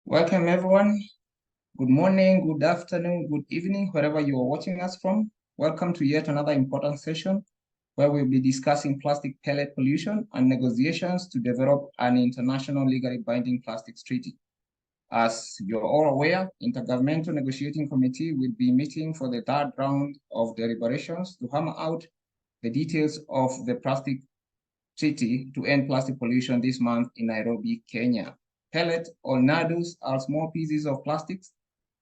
Welcome, everyone. Good morning, good afternoon, good evening, wherever you are watching us from. Welcome to yet another important session where we'll be discussing plastic pellet pollution and negotiations to develop an international legally binding plastics treaty. As you're all aware, Intergovernmental Negotiating Committee will be meeting for the third round of deliberations to hammer out the details of the plastic treaty to end plastic pollution this month in Nairobi, Kenya. Pellet or NADUs are small pieces of plastics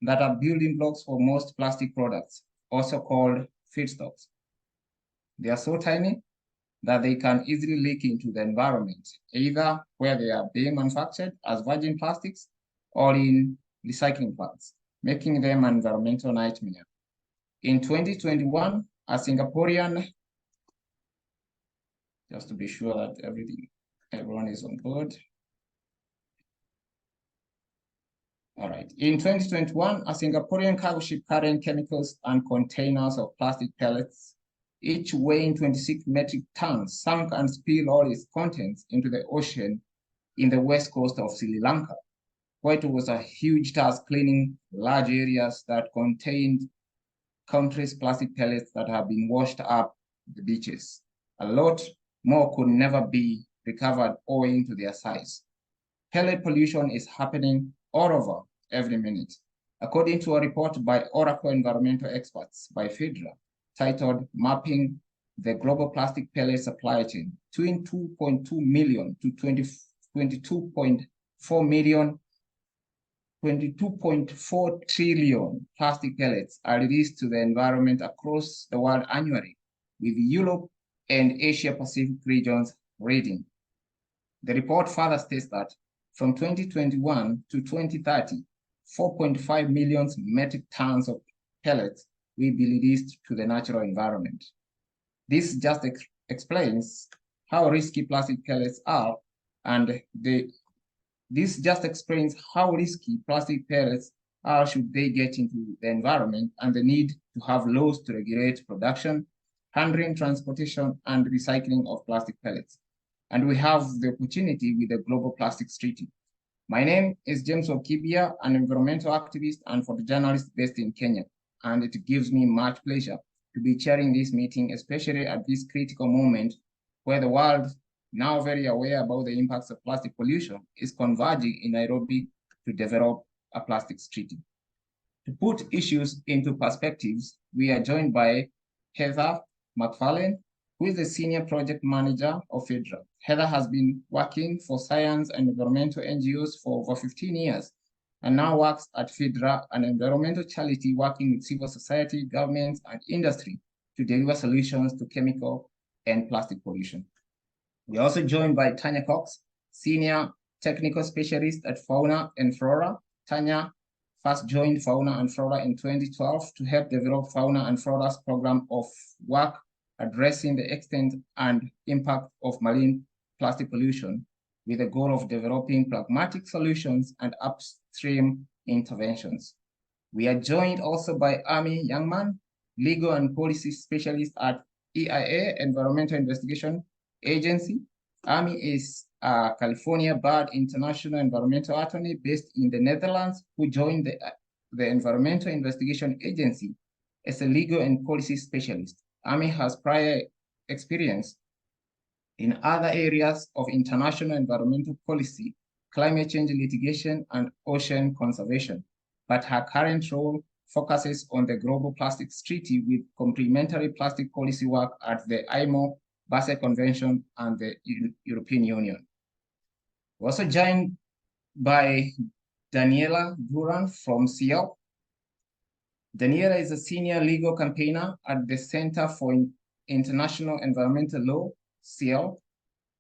that are building blocks for most plastic products, also called feedstocks. They are so tiny that they can easily leak into the environment, either where they are being manufactured as virgin plastics or in recycling plants, making them an environmental nightmare. In 2021, a Singaporean, just to be sure that everyone is on board. All right. In 2021, a Singaporean cargo ship carrying chemicals and containers of plastic pellets, each weighing 26 metric tons, sank and spilled all its contents into the ocean in the west coast of Sri Lanka, where it was a huge task cleaning large areas that contained countless plastic pellets that have been washed up the beaches. A lot more could never be recovered owing to their size. Pellet pollution is happening all over every minute. According to a report by Oracle environmental experts by FIDRA, titled Mapping the Global Plastic Pellet Supply Chain, between 2.2 million to 22.4 million, 22.4 trillion plastic pellets are released to the environment across the world annually, with Europe and Asia Pacific regions leading. The report further states that from 2021 to 2030, 4.5 million metric tons of pellets will be released to the natural environment. This just explains how risky plastic pellets are, and this just explains how risky plastic pellets are should they get into the environment, and the need to have laws to regulate production, handling, transportation, and recycling of plastic pellets. And we have the opportunity with the Global Plastics Treaty. My name is James Okibia, an environmental activist and photojournalist based in Kenya, and it gives me much pleasure to be chairing this meeting, especially at this critical moment where the world, now very aware about the impacts of plastic pollution, is converging in Nairobi to develop a plastics treaty. To put issues into perspectives, we are joined by Heather McFarlane, who is the Senior Project Manager of FIDRA. Heather has been working for science and environmental NGOs for over 15 years and now works at FIDRA, an environmental charity working with civil society, governments, and industry to deliver solutions to chemical and plastic pollution. We're also joined by Tanya Cox, Senior Technical Specialist at Fauna and Flora. Tanya first joined Fauna and Flora in 2012 to help develop Fauna and Flora's program of work addressing the extent and impact of marine plastic pollution with the goal of developing pragmatic solutions and upstream interventions. We are joined also by Amy Youngman, Legal and Policy Specialist at EIA, Environmental Investigation Agency. Amy is a California-barred international environmental attorney based in the Netherlands who joined the Environmental Investigation Agency as a legal and policy specialist. Amy has prior experience in other areas of international environmental policy, climate change litigation, and ocean conservation, but her current role focuses on the Global Plastics Treaty with complementary plastic policy work at the IMO, Basel Convention, and the European Union. We're also joined by Daniela Duran from CIEL. Daniela is a senior legal campaigner at the Center for International Environmental Law, CIEL.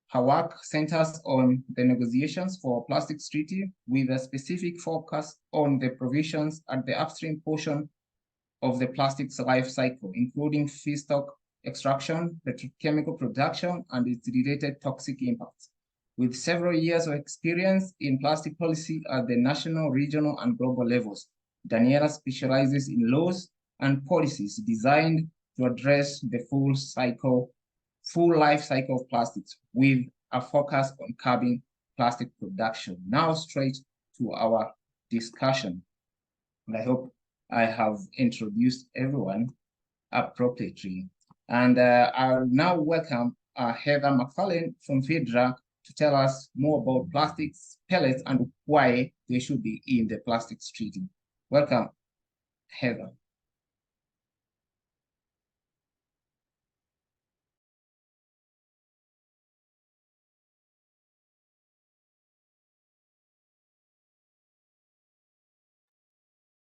Her work centers on the negotiations for plastics treaty with a specific focus on the provisions at the upstream portion of the plastics life cycle, including feedstock extraction, petrochemical production, and its related toxic impacts. With several years of experience in plastic policy at the national, regional, and global levels, Daniela specializes in laws and policies designed to address the full life cycle of plastics with a focus on curbing plastic production. Now straight to our discussion. And I hope I have introduced everyone appropriately. And I'll now welcome Heather McFarlane from FIDRA to tell us more about plastics, pellets, and why they should be in the plastics treaty. Welcome, Heather.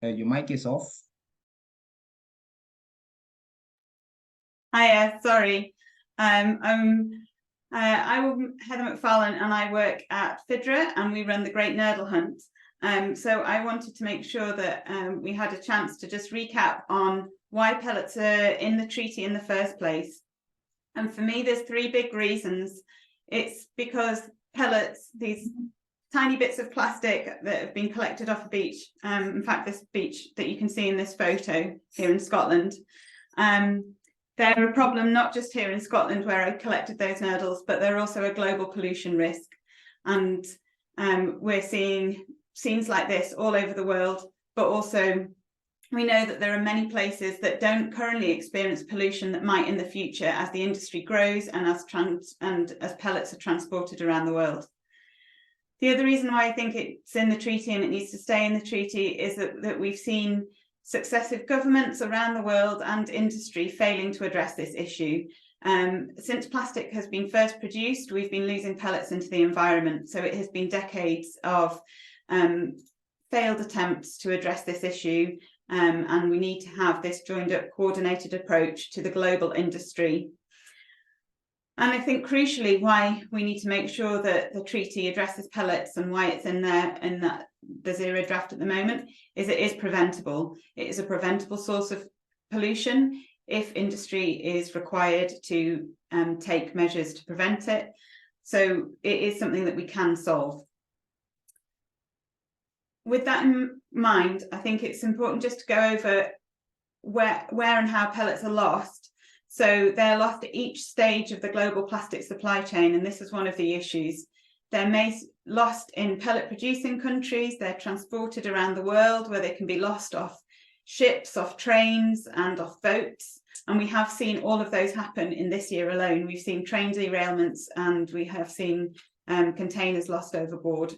Your mic is off. Hiya, sorry. I'm Heather McFarlane and I work at FIDRA and we run the Great Nurdle Hunt. So I wanted to make sure that we had a chance to just recap on why pellets are in the treaty in the first place. And for me, there's three big reasons. It's because pellets, these tiny bits of plastic that have been collected off a beach, in fact, this beach that you can see in this photo here in Scotland, they're a problem not just here in Scotland where I collected those nurdles, but they're also a global pollution risk. And we're seeing scenes like this all over the world, but also we know that there are many places that don't currently experience pollution that might in the future as the industry grows and as pellets are transported around the world. The other reason why I think it's in the treaty and it needs to stay in the treaty is that we've seen successive governments around the world and industry failing to address this issue. Since plastic has been first produced, we've been losing pellets into the environment. So it has been decades of failed attempts to address this issue. And we need to have this joined up, coordinated approach to the global industry. And I think crucially why we need to make sure that the treaty addresses pellets and why it's in there in the zero draft at the moment is it is preventable. It is a preventable source of pollution if industry is required to take measures to prevent it. So it is something that we can solve. With that in mind, I think it's important just to go over where and how pellets are lost. So they're lost at each stage of the global plastic supply chain, and this is one of the issues. They're lost in pellet producing countries, they're transported around the world where they can be lost off ships, off trains and off boats. And we have seen all of those happen in this year alone. We've seen train derailments and we have seen containers lost overboard,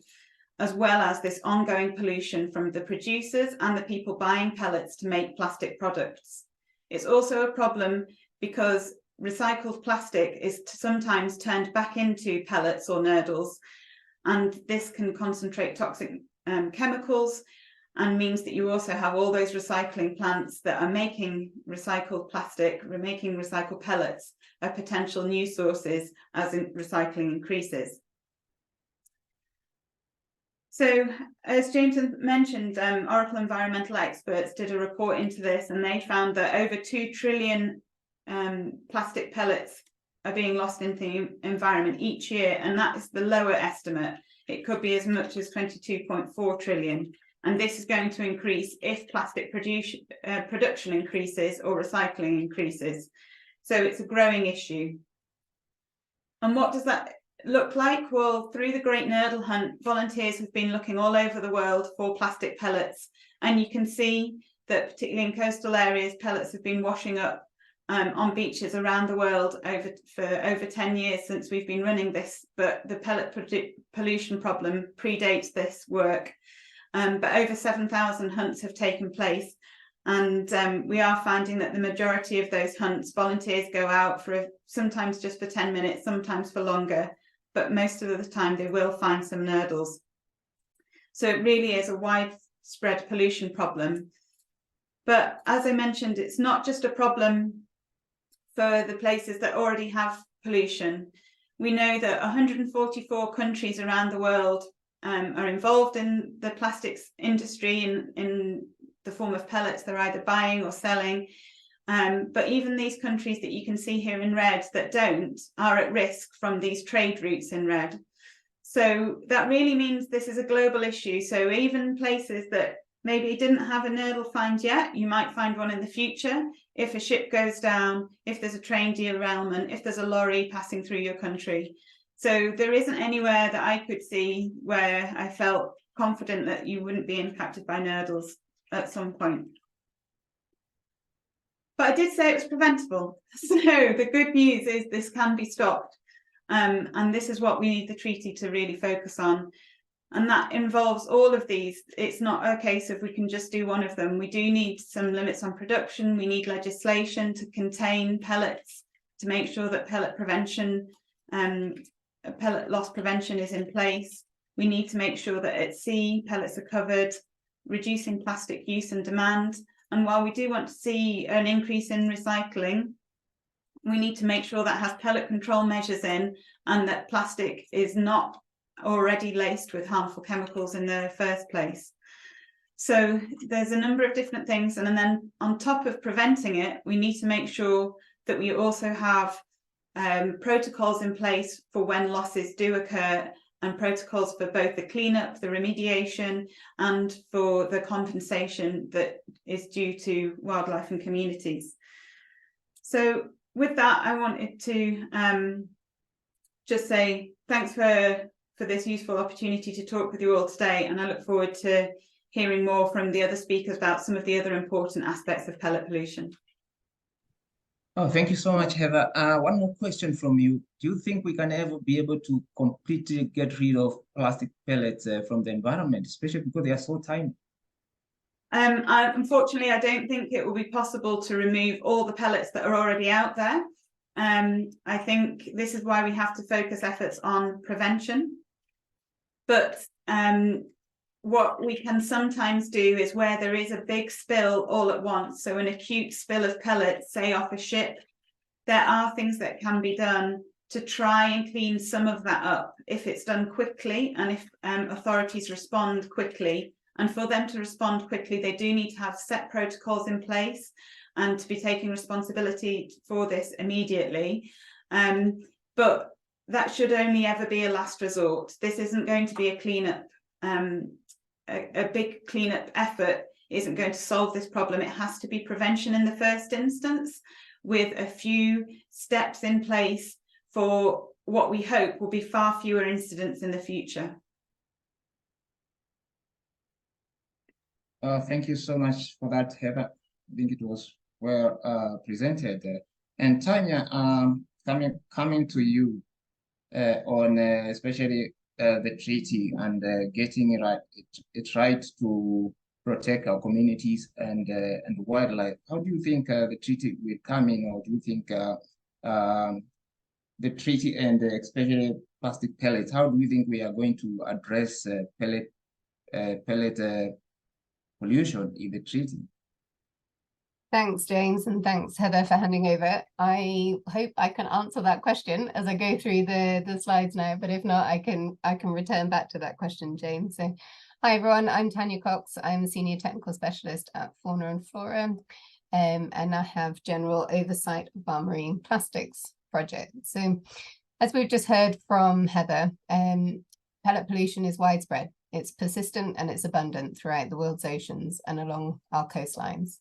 as well as this ongoing pollution from the producers and the people buying pellets to make plastic products. It's also a problem because recycled plastic is sometimes turned back into pellets or nurdles, and this can concentrate toxic chemicals and means that you also have all those recycling plants that are making recycled plastic, making recycled pellets, are potential new sources as recycling increases. So, as James mentioned, Oracle environmental experts did a report into this, and they found that over 2 trillion plastic pellets are being lost into the environment each year, and that is the lower estimate. It could be as much as 22.4 trillion, and this is going to increase if plastic production increases or recycling increases. So it's a growing issue. And what does that look like? Well, through the Great Nurdle Hunt, volunteers have been looking all over the world for plastic pellets, and you can see that particularly in coastal areas, pellets have been washing up on beaches around the world for over 10 years since we've been running this, but the pellet pollution problem predates this work. But over 7,000 hunts have taken place, and we are finding that the majority of those hunts, volunteers go out for sometimes just for 10 minutes, sometimes for longer, but most of the time they will find some nurdles. So it really is a widespread pollution problem. But as I mentioned, it's not just a problem for the places that already have pollution. We know that 144 countries around the world are involved in the plastics industry in the form of pellets they're either buying or selling. But even these countries that you can see here in red that don't are at risk from these trade routes in red. So that really means this is a global issue. So even places that maybe didn't have a nurdle find yet, you might find one in the future. If a ship goes down, if there's a train derailment, if there's a lorry passing through your country. So there isn't anywhere that I could see where I felt confident that you wouldn't be impacted by nurdles at some point. But I did say it was preventable. So the good news is this can be stopped. And this is what we need the treaty to really focus on. And that involves all of these. It's not a case of we can just do one of them. We do need some limits on production. We need legislation to contain pellets, to make sure that pellet prevention, pellet loss prevention is in place. We need to make sure that at sea pellets are covered, reducing plastic use and demand. And while we do want to see an increase in recycling, we need to make sure that has pellet control measures in, and that plastic is not already laced with harmful chemicals in the first place. So there's a number of different things. And then on top of preventing it, we need to make sure that we also have protocols in place for when losses do occur, and protocols for both the cleanup, the remediation, and for the compensation that is due to wildlife and communities. So with that, I wanted to just say thanks for this useful opportunity to talk with you all today, and I look forward to hearing more from the other speakers about some of the other important aspects of pellet pollution. Oh, thank you so much, Heather. One more question from you. Do you think we can ever be able to completely get rid of plastic pellets from the environment, especially because they are so tiny? Unfortunately, I don't think it will be possible to remove all the pellets that are already out there. I think this is why we have to focus efforts on prevention. But what we can sometimes do is where there is a big spill all at once, so an acute spill of pellets, say off a ship, there are things that can be done to try and clean some of that up if it's done quickly, and if authorities respond quickly. And for them to respond quickly, they do need to have set protocols in place and to be taking responsibility for this immediately. But that should only ever be a last resort. This isn't going to be a cleanup. A big cleanup effort isn't going to solve this problem. It has to be prevention in the first instance, with a few steps in place for what we hope will be far fewer incidents in the future. Thank you so much for that, Heather. I think it was well presented. And Tanya, coming to you on especially the treaty and getting it right to protect our communities and wildlife. How do you think the treaty will come in, or do you think the treaty and especially plastic pellets, how do you think we are going to address pellet pollution in the treaty? Thanks, James, and thanks, Heather, for handing over. I hope I can answer that question as I go through the slides now, but if not, I can return back to that question, James. So, hi everyone, I'm Tanya Cox. I'm a Senior Technical Specialist at Fauna and Flora, and I have general oversight of our marine plastics project. So, as we've just heard from Heather, pellet pollution is widespread. It's persistent and it's abundant throughout the world's oceans and along our coastlines.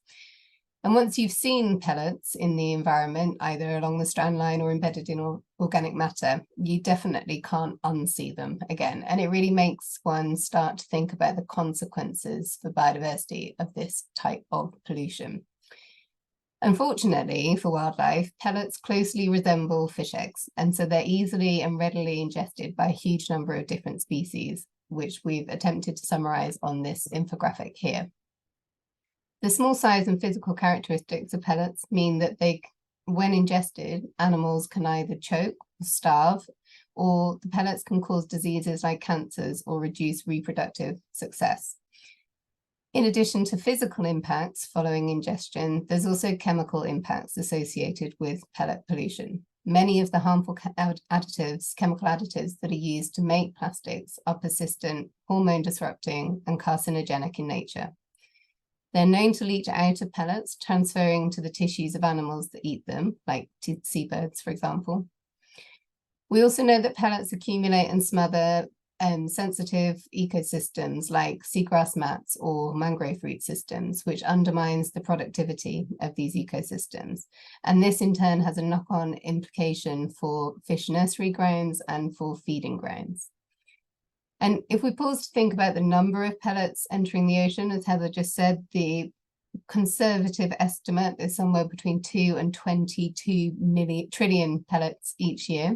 And once you've seen pellets in the environment, either along the strand line or embedded in organic matter, you definitely can't unsee them again. And it really makes one start to think about the consequences for biodiversity of this type of pollution. Unfortunately for wildlife, pellets closely resemble fish eggs, and so they're easily and readily ingested by a huge number of different species, which we've attempted to summarize on this infographic here. The small size and physical characteristics of pellets mean that when ingested, animals can either choke or starve, or the pellets can cause diseases like cancers or reduce reproductive success. In addition to physical impacts following ingestion, there's also chemical impacts associated with pellet pollution. Many of the harmful chemical additives that are used to make plastics are persistent, hormone disrupting, and carcinogenic in nature. They're known to leach out of pellets, transferring to the tissues of animals that eat them, like seabirds, for example. We also know that pellets accumulate and smother sensitive ecosystems like seagrass mats or mangrove root systems, which undermines the productivity of these ecosystems. And this in turn has a knock-on implication for fish nursery grounds and for feeding grounds. And if we pause to think about the number of pellets entering the ocean, as Heather just said, the conservative estimate is somewhere between 2 and 22 trillion pellets each year.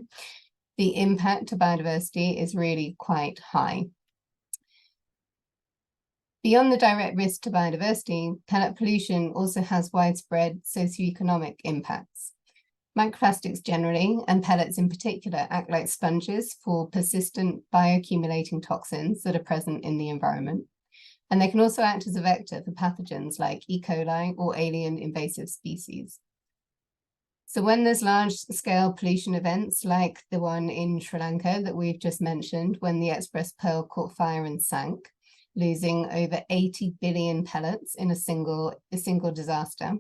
The impact to biodiversity is really quite high. Beyond the direct risk to biodiversity, pellet pollution also has widespread socioeconomic impacts. Microplastics generally, and pellets in particular, act like sponges for persistent bioaccumulating toxins that are present in the environment. And they can also act as a vector for pathogens like E. coli or alien invasive species. So when there's large-scale pollution events like the one in Sri Lanka that we've just mentioned, when the Express Pearl caught fire and sank, losing over 80 billion pellets in a single disaster,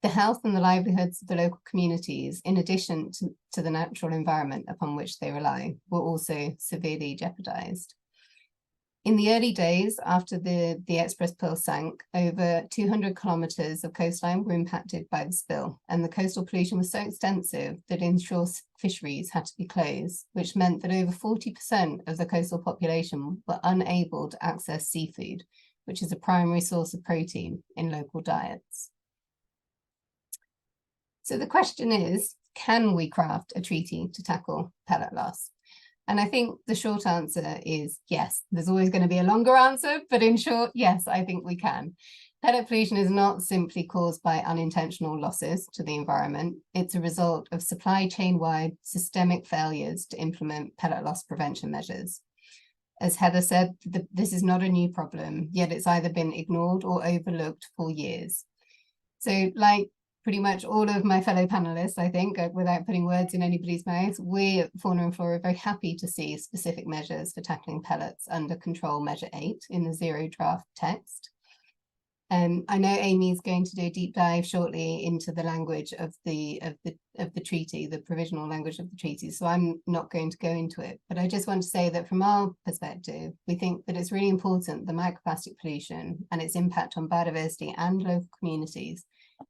the health and the livelihoods of the local communities, in addition to the natural environment upon which they rely, were also severely jeopardized. In the early days after the Express Pearl sank, over 200 kilometers of coastline were impacted by the spill, and the coastal pollution was so extensive that inshore fisheries had to be closed, which meant that over 40% of the coastal population were unable to access seafood, which is a primary source of protein in local diets. So the question is, can we craft a treaty to tackle pellet loss? And I think the short answer is yes. There's always going to be a longer answer, but in short, yes, I think we can. Pellet pollution is not simply caused by unintentional losses to the environment. It's a result of supply chain-wide systemic failures to implement pellet loss prevention measures. As Heather said, this is not a new problem, yet it's either been ignored or overlooked for years. So like pretty much all of my fellow panelists, I think, without putting words in anybody's mouth, we at Fauna and Flora are very happy to see specific measures for tackling pellets under Control Measure 8 in the zero draft text. I know Amy's going to do a deep dive shortly into the language of the treaty, the provisional language of the treaty, so I'm not going to go into it. But I just want to say that from our perspective, we think that it's really important the microplastic pollution and its impact on biodiversity and local communities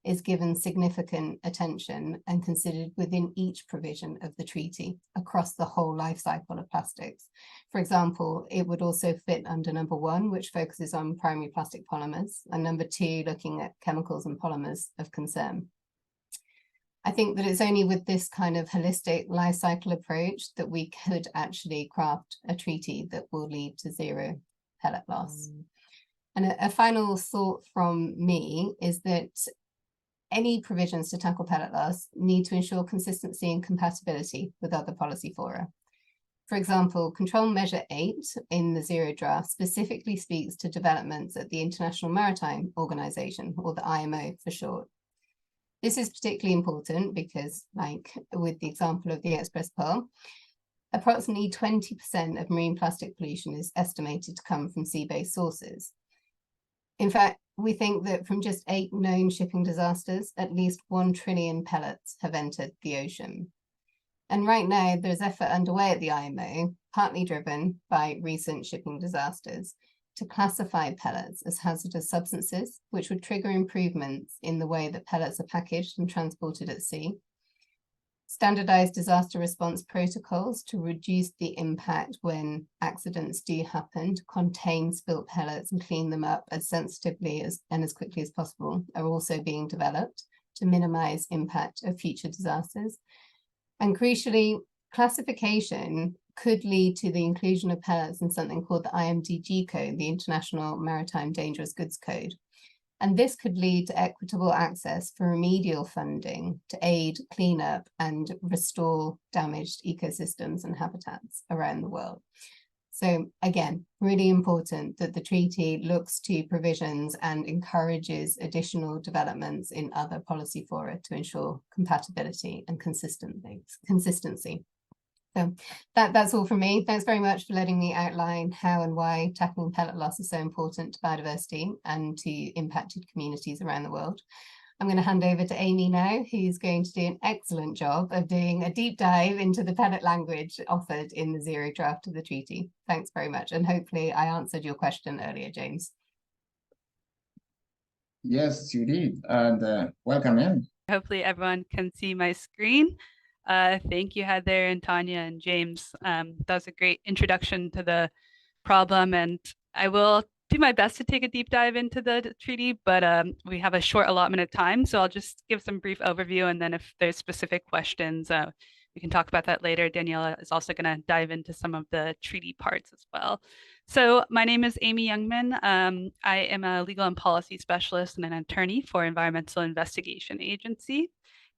is given significant attention and considered within each provision of the treaty across the whole life cycle of plastics. For example, it would also fit under number 1, which focuses on primary plastic polymers, and number 2, looking at chemicals and polymers of concern. I think that it's only with this kind of holistic life cycle approach that we could actually craft a treaty that will lead to zero pellet loss. And a final thought from me is that any provisions to tackle pellet loss need to ensure consistency and compatibility with other policy fora. For example, Control Measure 8 in the zero draft specifically speaks to developments at the International Maritime Organization, or the IMO for short. This is particularly important because, like with the example of the Express Pearl, approximately 20% of marine plastic pollution is estimated to come from sea-based sources. In fact, we think that from just 8 known shipping disasters, at least 1 trillion pellets have entered the ocean. And right now, there's effort underway at the IMO, partly driven by recent shipping disasters, to classify pellets as hazardous substances, which would trigger improvements in the way that pellets are packaged and transported at sea. Standardized disaster response protocols to reduce the impact when accidents do happen, to contain spilt pellets and clean them up as sensitively and as quickly as possible, are also being developed to minimize impact of future disasters. And crucially, classification could lead to the inclusion of pellets in something called the IMDG code, the International Maritime Dangerous Goods Code. And this could lead to equitable access for remedial funding to aid cleanup and restore damaged ecosystems and habitats around the world. So again, really important that the treaty looks to provisions and encourages additional developments in other policy fora to ensure compatibility and consistency. So that's all from me. Thanks very much for letting me outline how and why tackling pellet loss is so important to biodiversity and to impacted communities around the world. I'm going to hand over to Amy now, who's going to do an excellent job of doing a deep dive into the pellet language offered in the zero draft of the treaty. Thanks very much. And hopefully I answered your question earlier, James. Yes, you did. And welcome in. Hopefully everyone can see my screen. Thank you, Heather and Tanya and James. That was a great introduction to the problem, and I will do my best to take a deep dive into the treaty, but we have a short allotment of time, so I'll just give some brief overview, and then if there's specific questions, we can talk about that later. Daniela is also going to dive into some of the treaty parts as well. So my name is Amy Youngman. I am a legal and policy specialist and an attorney for Environmental Investigation Agency.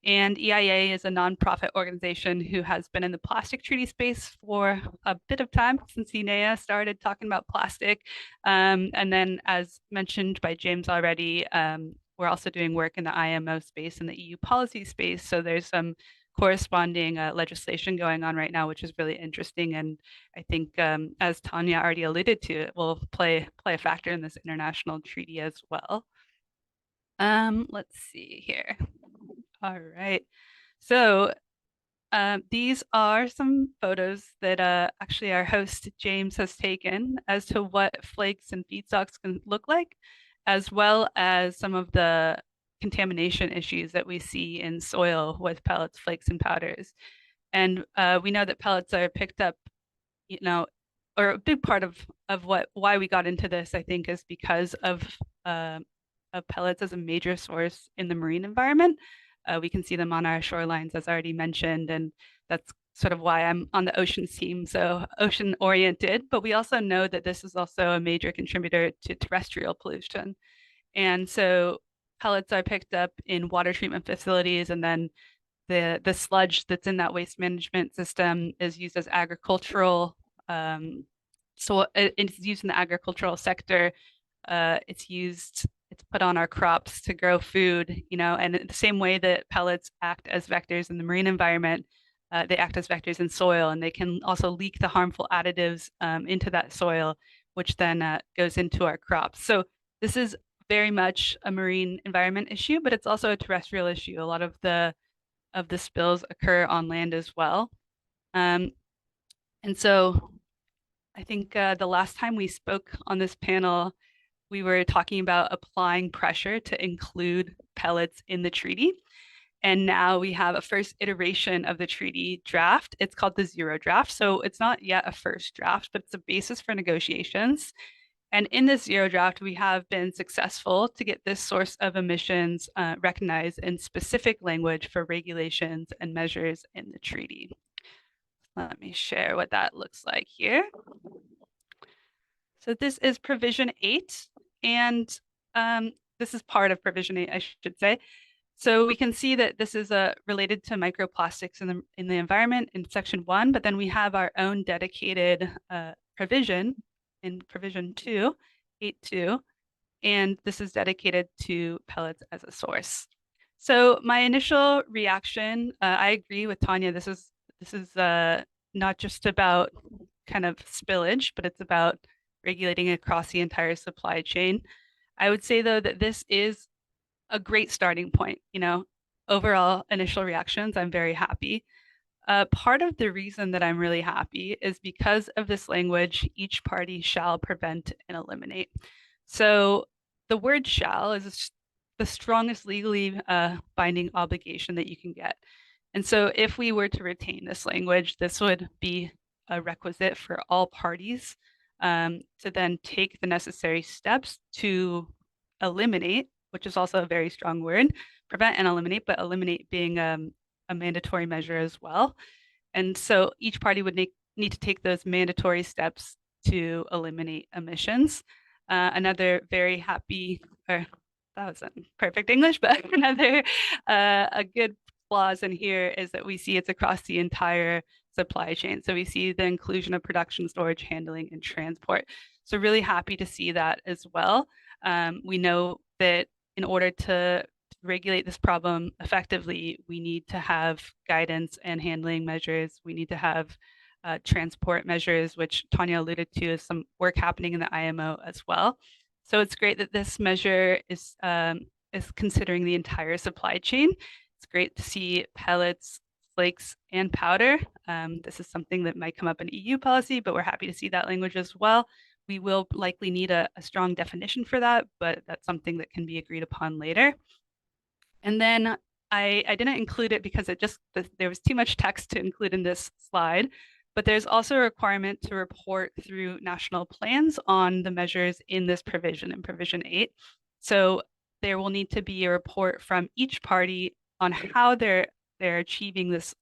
And EIA is a nonprofit organization who has been in the plastic treaty space for a bit of time since INEA started talking about plastic. And then, as mentioned by James already, we're also doing work in the IMO space and the EU policy space. So there's some corresponding legislation going on right now, which is really interesting. And I think, as Tanya already alluded to, it will play a factor in this international treaty as well. Let's see here. All right. So these are some photos that actually our host James has taken as to what flakes and feedstocks can look like, as well as some of the contamination issues that we see in soil with pellets, flakes, and powders. And we know that pellets are picked up, you know, or a big part of why we got into this, I think, is because of pellets as a major source in the marine environment. We can see them on our shorelines, as already mentioned, and that's sort of why I'm on the oceans team, so ocean oriented. But we also know that this is also a major contributor to terrestrial pollution. And so pellets are picked up in water treatment facilities, and then the sludge that's in that waste management system is used as agricultural. So it's used in the agricultural sector. It's put on our crops to grow food, and the same way that pellets act as vectors in the marine environment, they act as vectors in soil, and they can also leak the harmful additives into that soil, which then goes into our crops. So this is very much a marine environment issue, but it's also a terrestrial issue. A lot of the spills occur on land as well. And so I think the last time we spoke on this panel, we were talking about applying pressure to include pellets in the treaty. And now we have a first iteration of the treaty draft. It's called the Zero Draft. So it's not yet a first draft, but it's a basis for negotiations. And in this Zero Draft, we have been successful to get this source of emissions recognized in specific language for regulations and measures in the treaty. Let me share what that looks like here. So this is provision 8, and this is part of provision 8, I should say. So we can see that this is related to microplastics in the environment in section 1, but then we have our own dedicated provision in provision 2, 8.2, and this is dedicated to pellets as a source. So my initial reaction, I agree with Tanya. This is not just about kind of spillage, but it's about regulating across the entire supply chain. I would say, though, that this is a great starting point. Overall initial reactions, I'm very happy. Part of the reason that I'm really happy is because of this language, each party shall prevent and eliminate. So the word shall is the strongest legally binding obligation that you can get. And so if we were to retain this language, this would be a requisite for all parties to then take the necessary steps to eliminate, which is also a very strong word, prevent and eliminate, but eliminate being a mandatory measure as well. And so each party would need to take those mandatory steps to eliminate emissions. Another very happy, or that wasn't perfect English, but another a good clause in here is that we see it's across the entire supply chain. So we see the inclusion of production, storage, handling, and transport. So really happy to see that as well. We know that in order to regulate this problem effectively, we need to have guidance and handling measures. We need to have transport measures, which Tanya alluded to, is some work happening in the IMO as well. So it's great that this measure is considering the entire supply chain. It's great to see pellets, flakes, and powder. This is something that might come up in EU policy, but we're happy to see that language as well. We will likely need a strong definition for that, but that's something that can be agreed upon later. And then I didn't include it because there was too much text to include in this slide, but there's also a requirement to report through national plans on the measures in this provision, in provision 8. So there will need to be a report from each party on how they're achieving this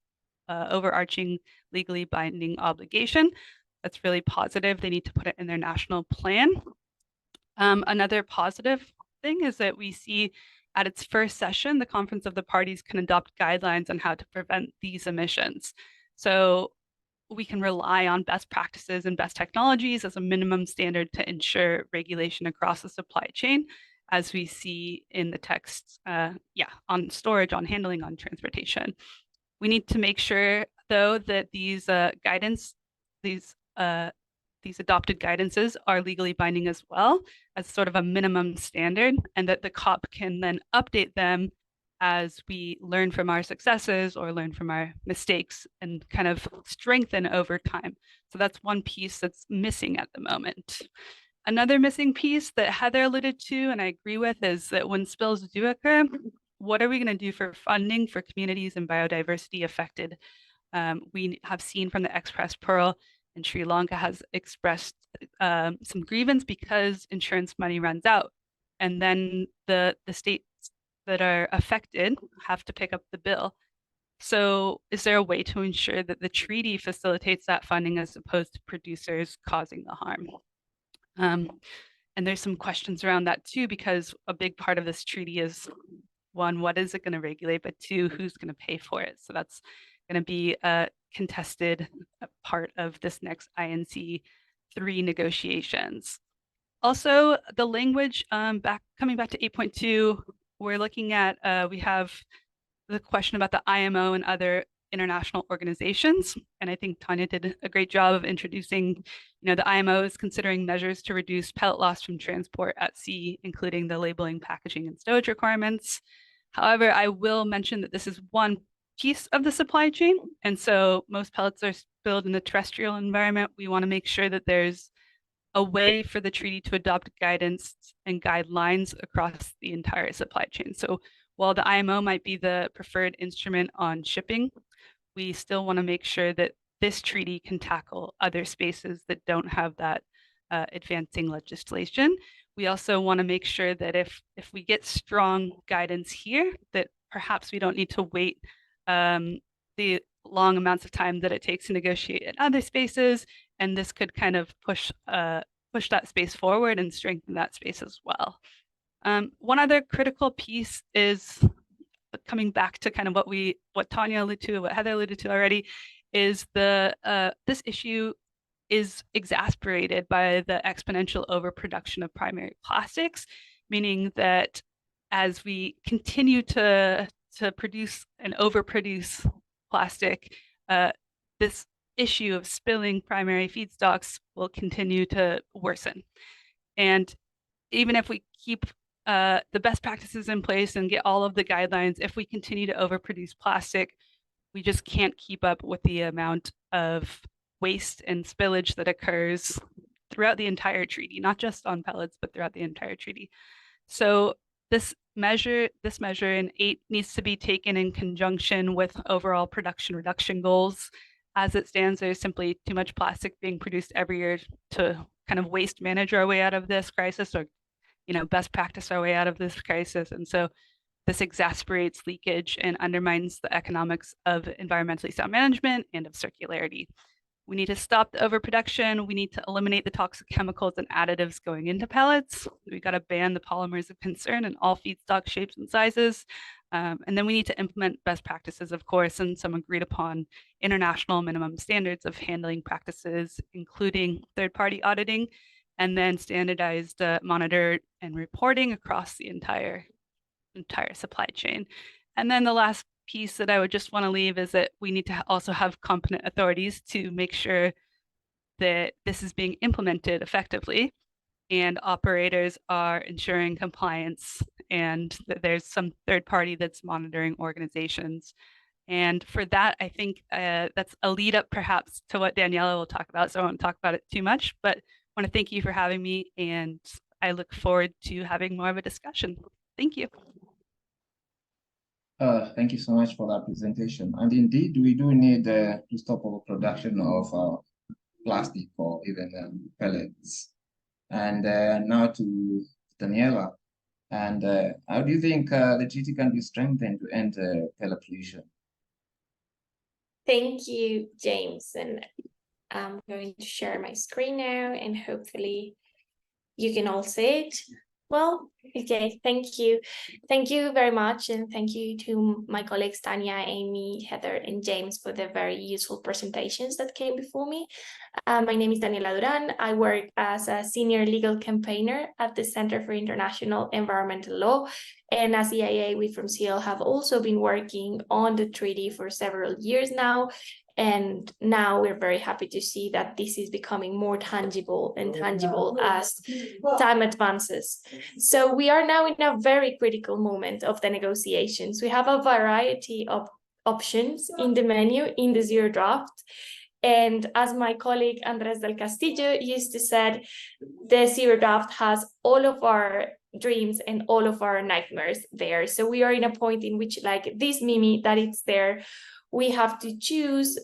overarching legally binding obligation. That's really positive. They need to put it in their national plan. Another positive thing is that we see at its first session, the Conference of the Parties can adopt guidelines on how to prevent these emissions. So we can rely on best practices and best technologies as a minimum standard to ensure regulation across the supply chain, as we see in the text, on storage, on handling, on transportation. We need to make sure, though, that these these adopted guidances are legally binding as well as sort of a minimum standard, and that the COP can then update them as we learn from our successes or learn from our mistakes and kind of strengthen over time. So that's one piece that's missing at the moment. Another missing piece that Heather alluded to, and I agree with, is that when spills do occur, what are we going to do for funding for communities and biodiversity affected? We have seen from the Express Pearl, and Sri Lanka has expressed some grievance because insurance money runs out, and then the states that are affected have to pick up the bill. So is there a way to ensure that the treaty facilitates that funding as opposed to producers causing the harm? And there's some questions around that too, because a big part of this treaty is, one, what is it going to regulate? But two, who's going to pay for it? So that's going to be a contested part of this next INC 3 negotiations. Also, the language, coming back to 8.2, we're looking at, we have the question about the IMO and other international organizations. And I think Tanya did a great job of introducing, the IMO is considering measures to reduce pellet loss from transport at sea, including the labeling, packaging, and stowage requirements. However, I will mention that this is one piece of the supply chain. And so most pellets are spilled in the terrestrial environment. We want to make sure that there's a way for the treaty to adopt guidance and guidelines across the entire supply chain. So while the IMO might be the preferred instrument on shipping, we still want to make sure that this treaty can tackle other spaces that don't have that advancing legislation. We also want to make sure that if we get strong guidance here, that perhaps we don't need to wait the long amounts of time that it takes to negotiate in other spaces, and this could kind of push that space forward and strengthen that space as well. One other critical piece is coming back to kind of what Tanya alluded to, what Heather alluded to already, is this issue is exacerbated by the exponential overproduction of primary plastics, meaning that as we continue to produce and overproduce plastic, this issue of spilling primary feedstocks will continue to worsen. And even if we keep the best practices in place and get all of the guidelines, if we continue to overproduce plastic, we just can't keep up with the amount of waste and spillage that occurs throughout the entire treaty, not just on pellets, but throughout the entire treaty. So this measure in 8 needs to be taken in conjunction with overall production reduction goals. As it stands, there's simply too much plastic being produced every year to kind of waste manage our way out of this crisis, or best practice our way out of this crisis. And so this exacerbates leakage and undermines the economics of environmentally sound management and of circularity. We need to stop the overproduction. We need to eliminate the toxic chemicals and additives going into pellets. We got to ban the polymers of concern in all feedstock shapes and sizes. And then we need to implement best practices, of course, and some agreed upon international minimum standards of handling practices, including third-party auditing, and then standardized monitor and reporting across the entire supply chain. And then the last piece that I would just want to leave is that we need to also have competent authorities to make sure that this is being implemented effectively and operators are ensuring compliance and that there's some third party that's monitoring organizations. And for that, I think that's a lead up perhaps to what Daniela will talk about. So I won't talk about it too much, but I want to thank you for having me, and I look forward to having more of a discussion. Thank you. Thank you so much for that presentation. And indeed, we do need to stop our production of plastic or even pellets. And now to Daniela. And how do you think the treaty can be strengthened to end pellet pollution? Thank you, James. And I'm going to share my screen now, and hopefully you can all see it. Well, okay, thank you. Thank you very much. And thank you to my colleagues, Tanya, Amy, Heather, and James for the very useful presentations that came before me. My name is Daniela Duran. I work as a senior legal campaigner at the Center for International Environmental Law. And as EIA, we from CL have also been working on the treaty for several years now. And now we're very happy to see that this is becoming more tangible as time advances. So we are now in a very critical moment of the negotiations. We have a variety of options in the menu in the zero draft. And as my colleague Andres del Castillo used to say, the zero draft has all of our dreams and all of our nightmares there. So we are in a point in which, like this Mimi that it's there, we have to choose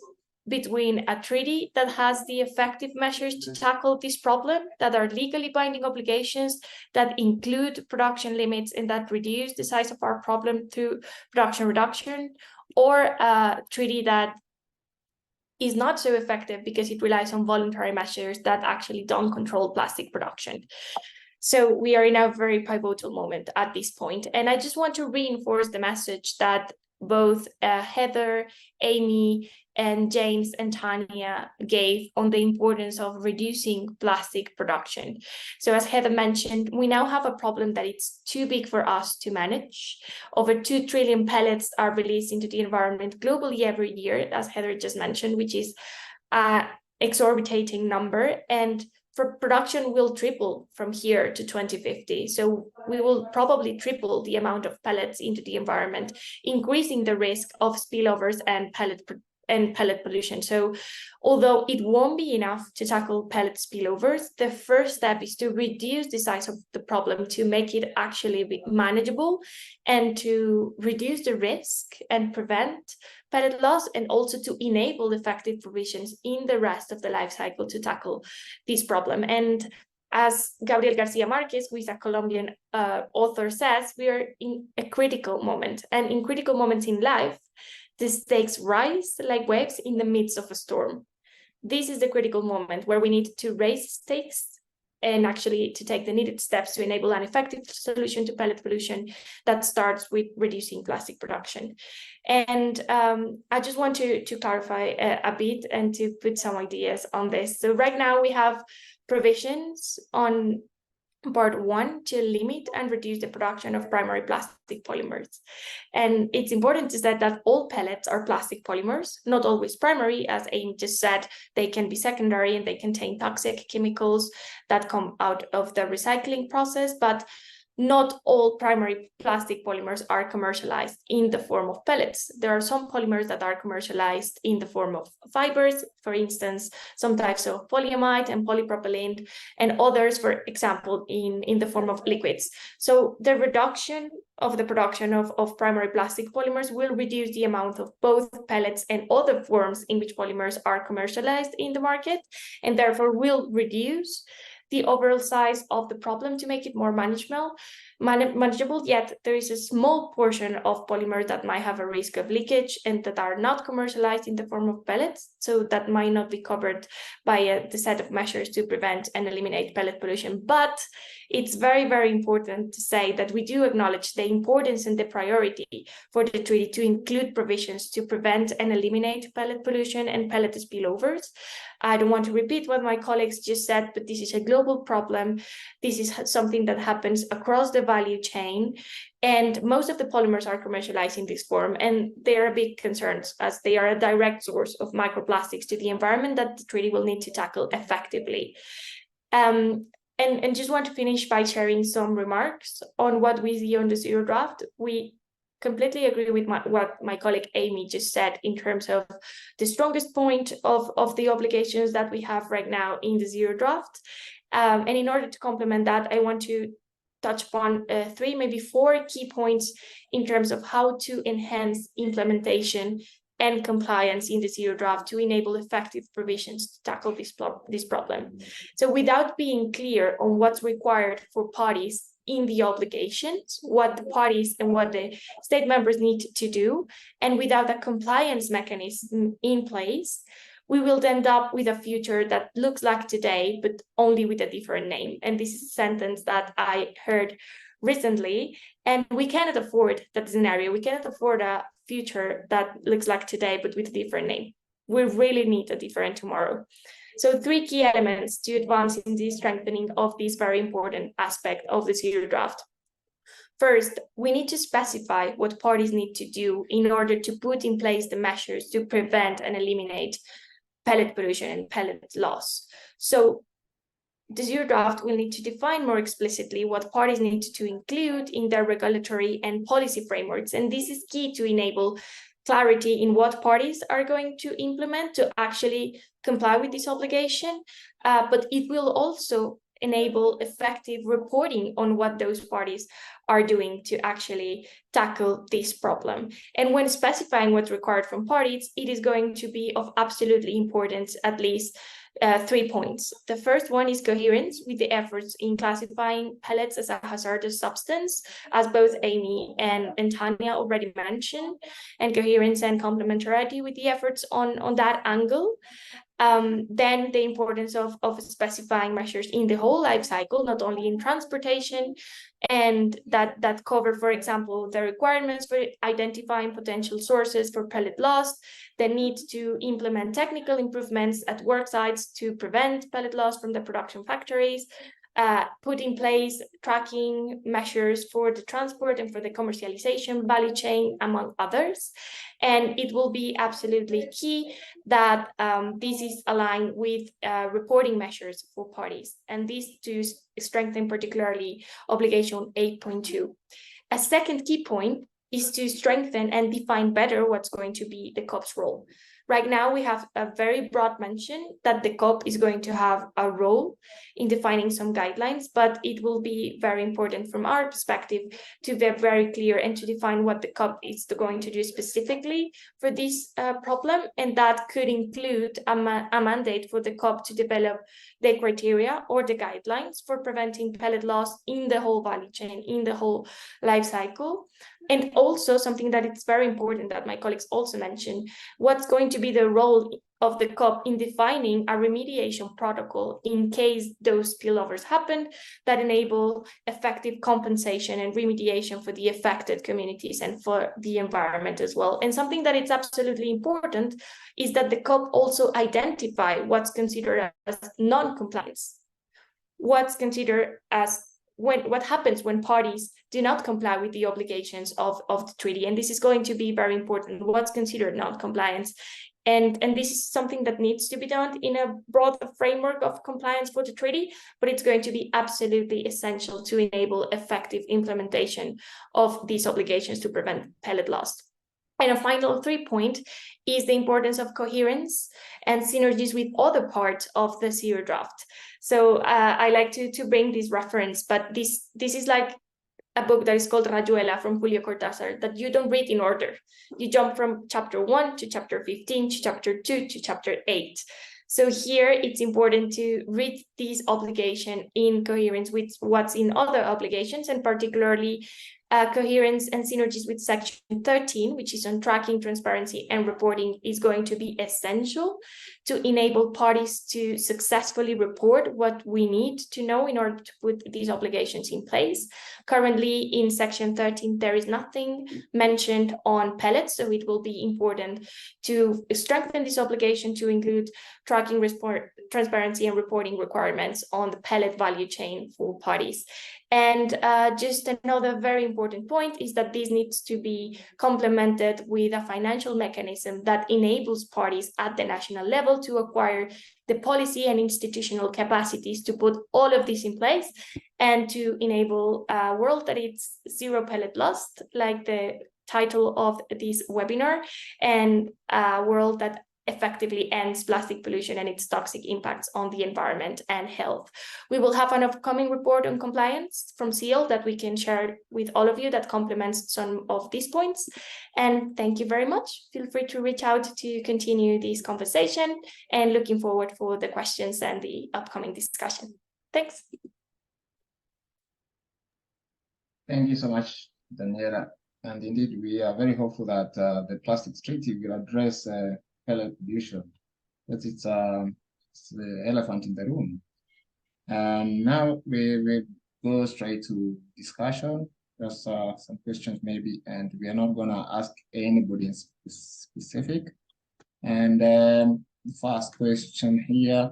between a treaty that has the effective measures to tackle this problem, that are legally binding obligations, that include production limits and that reduce the size of our problem through production reduction, or a treaty that is not so effective because it relies on voluntary measures that actually don't control plastic production. So we are in a very pivotal moment at this point. And I just want to reinforce the message that both Heather, Amy, and James and Tanya gave on the importance of reducing plastic production. So as Heather mentioned, we now have a problem that it's too big for us to manage. Over 2 trillion pellets are released into the environment globally every year, as Heather just mentioned, which is an exorbitant number. And for production will triple from here to 2050. So we will probably triple the amount of pellets into the environment, increasing the risk of spillovers and pellet pollution. So although it won't be enough to tackle pellet spillovers, the first step is to reduce the size of the problem to make it actually be manageable and to reduce the risk and prevent pellet loss, and also to enable effective provisions in the rest of the life cycle to tackle this problem. And as Gabriel Garcia Marquez, who is a Colombian author, says, we are in a critical moment. And in critical moments in life, the stakes rise like waves in the midst of a storm. This is the critical moment where we need to raise stakes and actually to take the needed steps to enable an effective solution to pellet pollution that starts with reducing plastic production. And I just want to clarify a bit and to put some ideas on this. So right now we have provisions on Part 1 to limit and reduce the production of primary plastic polymers. And it's important to say that all pellets are plastic polymers, not always primary. As Amy just said, they can be secondary and they contain toxic chemicals that come out of the recycling process, but not all primary plastic polymers are commercialized in the form of pellets. There are some polymers that are commercialized in the form of fibers, for instance, some types of polyamide and polypropylene, and others, for example, in the form of liquids. So the reduction of the production of primary plastic polymers will reduce the amount of both pellets and other forms in which polymers are commercialized in the market, and therefore will reduce the overall size of the problem to make it more manageable, yet there is a small portion of polymers that might have a risk of leakage and that are not commercialized in the form of pellets, so that might not be covered by the set of measures to prevent and eliminate pellet pollution. But it's very, very important to say that we do acknowledge the importance and the priority for the treaty to include provisions to prevent and eliminate pellet pollution and pellet spillovers. I don't want to repeat what my colleagues just said, but this is a global problem. This is something that happens across the value chain, and most of the polymers are commercialized in this form, and they are a big concern as they are a direct source of microplastics to the environment that the treaty will need to tackle effectively. And just want to finish by sharing some remarks on what we see on the zero draft. We completely agree with what my colleague Amy just said in terms of the strongest point of the obligations that we have right now in the zero draft. And in order to complement that, I want to touch upon 3, maybe 4 key points in terms of how to enhance implementation and compliance in the zero draft to enable effective provisions to tackle this problem. So without being clear on what's required for parties in the obligations, what the parties and what the state members need to do, and without a compliance mechanism in place, we will end up with a future that looks like today, but only with a different name. And this is a sentence that I heard recently, and we cannot afford that scenario. We cannot afford a future that looks like today, but with a different name. We really need a different tomorrow. So 3 key elements to advance in the strengthening of this very important aspect of the zero draft. First, we need to specify what parties need to do in order to put in place the measures to prevent and eliminate pellet pollution and pellet loss. So the zero draft will need to define more explicitly what parties need to include in their regulatory and policy frameworks. And this is key to enable clarity in what parties are going to implement to actually comply with this obligation. But it will also enable effective reporting on what those parties are doing to actually tackle this problem. And when specifying what's required from parties, it is going to be of absolutely importance, at least 3 points. The first one is coherence with the efforts in classifying pellets as a hazardous substance, as both Amy and Tanya already mentioned, and coherence and complementarity with the efforts on that angle. Then the importance of specifying measures in the whole life cycle, not only in transportation, and that cover, for example, the requirements for identifying potential sources for pellet loss, the need to implement technical improvements at work sites to prevent pellet loss from the production factories, put in place tracking measures for the transport and for the commercialization value chain, among others. And it will be absolutely key that this is aligned with reporting measures for parties, and this to strengthen particularly obligation 8.2. A second key point is to strengthen and define better what's going to be the COP's role. Right now, we have a very broad mention that the COP is going to have a role in defining some guidelines, but it will be very important from our perspective to be very clear and to define what the COP is going to do specifically for this problem. And that could include a mandate for the COP to develop the criteria or the guidelines for preventing pellet loss in the whole value chain, in the whole life cycle. And also something that it's very important that my colleagues also mentioned, what's going to be the role of the COP in defining a remediation protocol in case those spillovers happen that enable effective compensation and remediation for the affected communities and for the environment as well. And something that is absolutely important is that the COP also identify what's considered as non-compliance, what's considered as what happens when parties do not comply with the obligations of the treaty. And this is going to be very important, what's considered non-compliance. And this is something that needs to be done in a broad framework of compliance for the treaty, but it's going to be absolutely essential to enable effective implementation of these obligations to prevent pellet loss. And a final 3 point is the importance of coherence and synergies with other parts of the zero draft. So I like to bring this reference, but this is like a book that is called Rayuela from Julio Cortázar that you don't read in order. You jump from chapter 1 to chapter 15 to chapter 2 to chapter 8. So here it's important to read this obligation in coherence with what's in other obligations, and particularly coherence and synergies with section 13, which is on tracking, transparency, and reporting, is going to be essential to enable parties to successfully report what we need to know in order to put these obligations in place. Currently in section 13, there is nothing mentioned on pellets, so it will be important to strengthen this obligation to include tracking, transparency, and reporting requirements on the pellet value chain for parties. And just another very important point is that this needs to be complemented with a financial mechanism that enables parties at the national level to acquire the policy and institutional capacities to put all of this in place and to enable a world that it's zero pellet loss, like the title of this webinar, and a world that effectively ends plastic pollution and its toxic impacts on the environment and health. We will have an upcoming report on compliance from SEAL that we can share with all of you that complements some of these points. And thank you very much. Feel free to reach out to continue this conversation, and looking forward for the questions and the upcoming discussion. Thanks. Thank you so much, Daniela. And indeed, we are very hopeful that the plastics treaty will address pellet pollution. But it's the elephant in the room. And now we go straight to discussion. Just some questions maybe, and we are not gonna ask anybody in specific. And the first question here.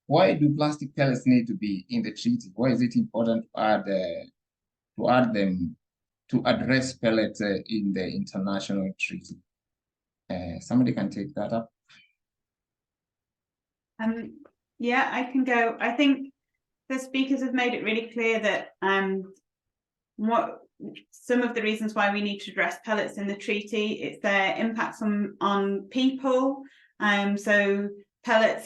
Why do plastic pellets need to be in the treaty? Why is it important to add them to address pellets in the international treaty? Somebody can take that up. Yeah, I can go. I think the speakers have made it really clear that what some of the reasons why we need to address pellets in the treaty, it's their impacts on people. So pellet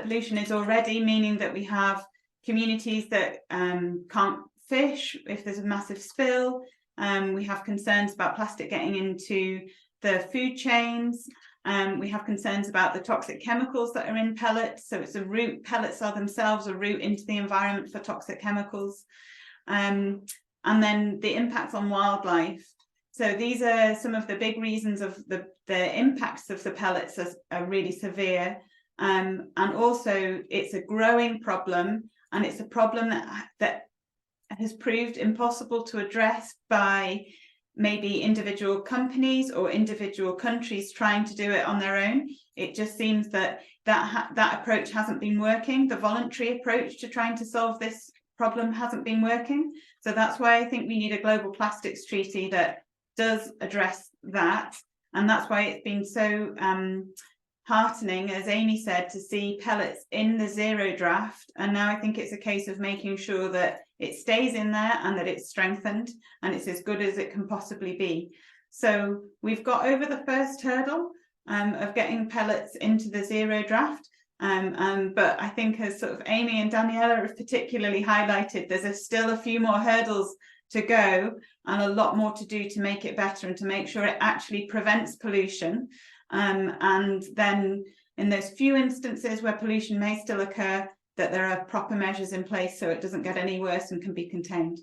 pollution is already meaning that we have communities that can't fish if there's a massive spill. We have concerns about plastic getting into the food chains. We have concerns about the toxic chemicals that are in pellets. So it's a route, pellets are themselves a route into the environment for toxic chemicals. And then the impacts on wildlife. So these are some of the big reasons of the impacts of the pellets are really severe. And also it's a growing problem, and it's a problem that has proved impossible to address by maybe individual companies or individual countries trying to do it on their own. It just seems that approach hasn't been working. The voluntary approach to trying to solve this problem hasn't been working. So that's why I think we need a global plastics treaty that does address that. And that's why it's been so heartening, as Amy said, to see pellets in the zero draft. And now I think it's a case of making sure that it stays in there and that it's strengthened and it's as good as it can possibly be. So we've got over the first hurdle of getting pellets into the zero draft. But I think, as sort of Amy and Daniela have particularly highlighted, there's still a few more hurdles to go and a lot more to do to make it better and to make sure it actually prevents pollution. And then in those few instances where pollution may still occur, that there are proper measures in place so it doesn't get any worse and can be contained.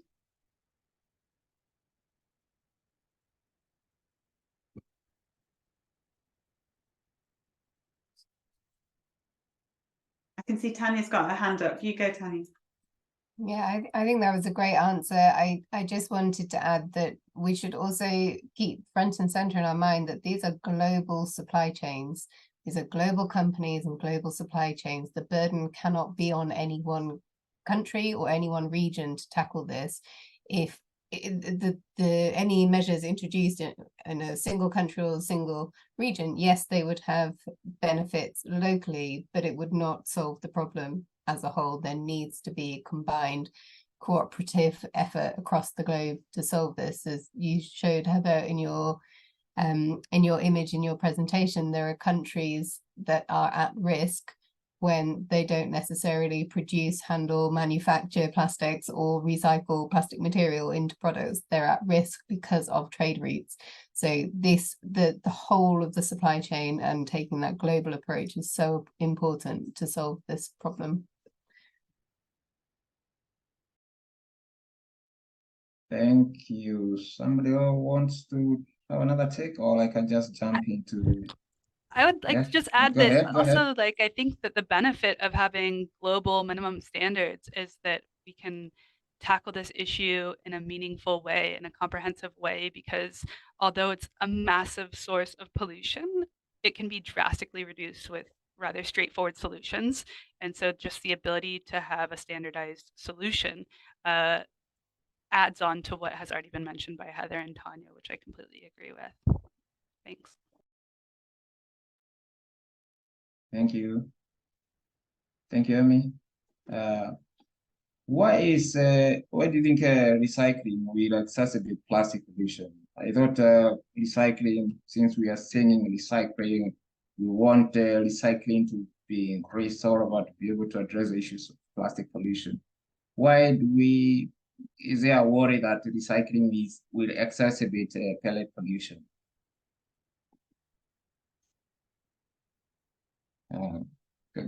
I can see Tanya's got her hand up. You go, Tanya. Yeah, I think that was a great answer. I just wanted to add that we should also keep front and center in our mind that these are global supply chains. These are global companies and global supply chains. The burden cannot be on any one country or any one region to tackle this. If any measures introduced in a single country or a single region, yes, they would have benefits locally, but it would not solve the problem as a whole. There needs to be a combined cooperative effort across the globe to solve this. As you showed, Heather, in your image in your presentation, there are countries that are at risk when they don't necessarily produce, handle, manufacture plastics or recycle plastic material into products. They're at risk because of trade routes. So the whole of the supply chain and taking that global approach is so important to solve this problem. Thank you. Somebody else wants to have another take, or I can just jump into. I would like to just add Go that ahead, go ahead. also, like, I think that the benefit of having global minimum standards is that we can tackle this issue in a meaningful way, in a comprehensive way, because although it's a massive source of pollution, it can be drastically reduced with rather straightforward solutions. And so just the ability to have a standardized solution adds on to what has already been mentioned by Heather and Tanya, which I completely agree with. Thanks. Thank you. Thank you, Amy. Why do you think recycling will exacerbate plastic pollution? I thought recycling, since we are singing recycling, we want recycling to be increased so about to be able to address the issues of plastic pollution. Why do we, is there a worry that recycling will exacerbate pellet pollution?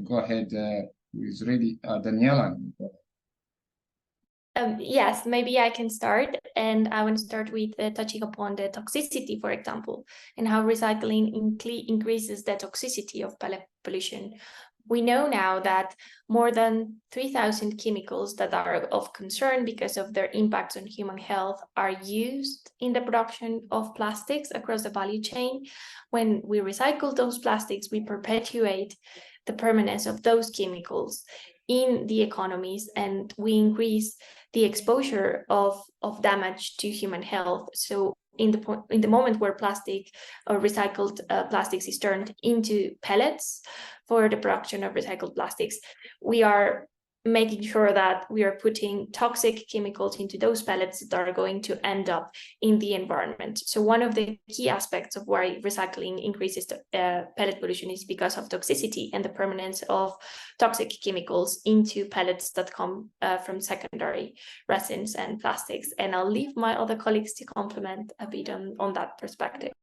Go ahead, who is ready? Daniela. Yes, maybe I can start, and I want to start with touching upon the toxicity, for example, and how recycling increases the toxicity of pellet pollution. We know now that more than 3,000 chemicals that are of concern because of their impacts on human health are used in the production of plastics across the value chain. When we recycle those plastics, we perpetuate the permanence of those chemicals in the economies, and we increase the exposure of damage to human health. So in the moment where plastic or recycled plastics is turned into pellets for the production of recycled plastics, we are making sure that we are putting toxic chemicals into those pellets that are going to end up in the environment. So one of the key aspects of why recycling increases pellet pollution is because of toxicity and the permanence of toxic chemicals into pellets that come from secondary resins and plastics. And I'll leave my other colleagues to complement a bit on that perspective.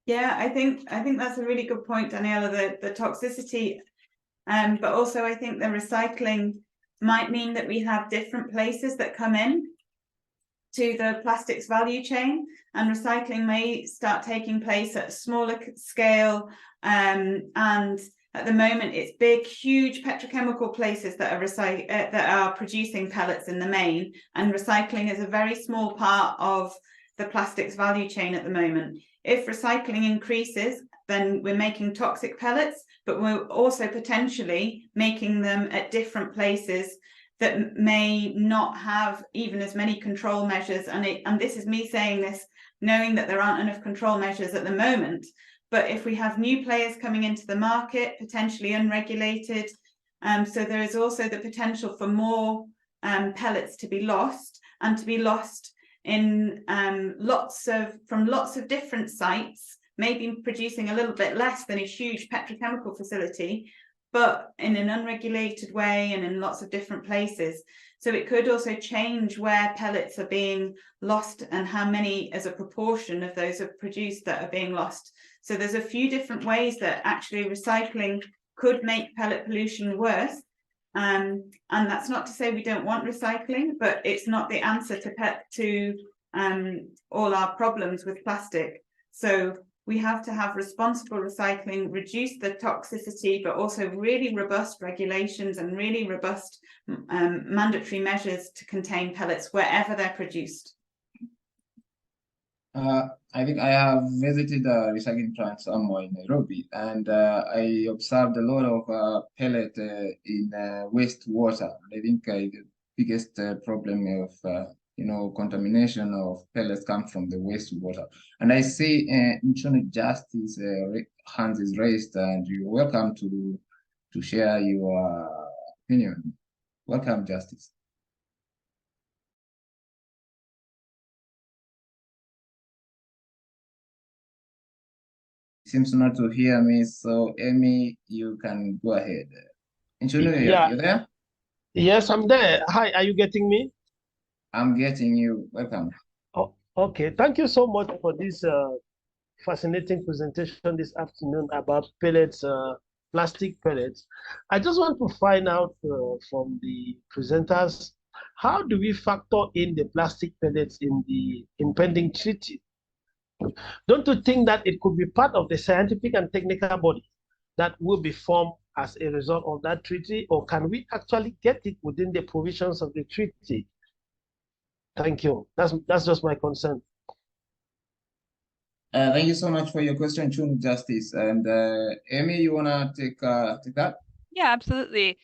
Yeah, I think that's a really good point, Daniela, the toxicity. But also I think the recycling might mean that we have different places that come in to the plastics value chain, and recycling may start taking place at a smaller scale. And at the moment, it's big, huge petrochemical places that are producing pellets in the main, and recycling is a very small part of the plastics value chain at the moment. If recycling increases, then we're making toxic pellets, but we're also potentially making them at different places that may not have even as many control measures. And this is me saying this, knowing that there aren't enough control measures at the moment. But if we have new players coming into the market, potentially unregulated, so there is also the potential for more pellets to be lost, and to be lost in from lots of different sites, maybe producing a little bit less than a huge petrochemical facility, but in an unregulated way and in lots of different places. So it could also change where pellets are being lost and how many as a proportion of those are produced that are being lost. So there's a few different ways that actually recycling could make pellet pollution worse. And that's not to say we don't want recycling, but it's not the answer to all our problems with plastic. So we have to have responsible recycling, reduce the toxicity, but also really robust regulations and really robust mandatory measures to contain pellets wherever they're produced. I think I have visited a recycling plant somewhere in Nairobi, and I observed a lot of pellet in wastewater. I think the biggest problem of contamination of pellets comes from the wastewater. And I see Imminent Justice hands is raised, and you're welcome to share your opinion. Welcome, Justice. Seems not to hear me, so Amy, you can go ahead. Yeah. You there? Yes, I'm there. Hi, are you getting me? I'm getting you. Welcome. Oh, okay. Thank you so much for this fascinating presentation this afternoon about pellets, plastic pellets. I just want to find out from the presenters, how do we factor in the plastic pellets in the impending treaty? Don't you think that it could be part of the scientific and technical body that will be formed as a result of that treaty, or can we actually get it within the provisions of the treaty? Thank you. That's just my concern. Thank you so much for your question, Justice. And Amy, you wanna take that? Yeah, absolutely.